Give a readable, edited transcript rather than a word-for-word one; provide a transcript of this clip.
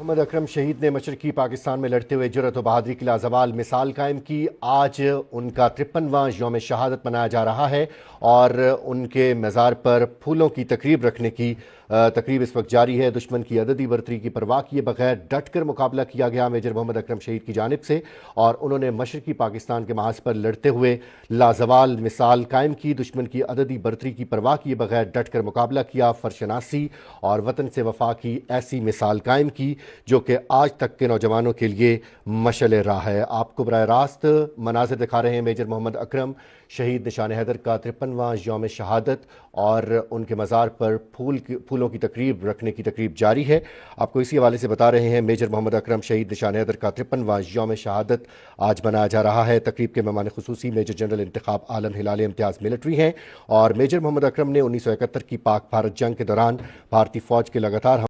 मोहम्मद अकरम शहीद ने मशरकी पाकिस्तान में लड़ते हुए जुर्रत व बहादुरी की लाजवाल मिसाल कायम की। आज उनका 53वां यौम शहादत मनाया जा रहा है और उनके मज़ार पर फूलों की तकरीब रखने की तकरीब इस वक्त जारी है। दुश्मन की अददी बरतरी की परवाह किए बगैर डट कर मुकाबला किया गया मेजर मोहम्मद अकरम शहीद की जानिब से और उन्होंने मशरकी पाकिस्तान के महाज पर लड़ते हुए लाजवाल मिसाल कायम की। दुश्मन की अददी बरतरी की परवाह किए बगैर डट कर मुकाबला किया, फरशनासी और वतन से वफा की ऐसी मिसाल कायम की जो कि आज तक के नौजवानों के लिए मशल राह है। आपको बराह रास्त मनाजिर दिखा रहे हैं मेजर मोहम्मद अकरम शहीद निशान हैदर का 53वां यौम शहादत और उनके मज़ार पर फूलों की तकरीब रखने की तकरीब जारी है। आपको इसी हवाले से बता रहे हैं मेजर मोहम्मद अकरम शहीद निशान हैदर का 53वां यौम शहादत आज मनाया जा रहा है। तकरीब के मेहमान खुसूसी मेजर जनरल इंतखाब आलम हिलाल इम्तियाज़ मिलिट्री हैं और मेजर मोहम्मद अकरम ने 1971 की पाक भारत जंग के दौरान भारतीय फ़ौज के लगातार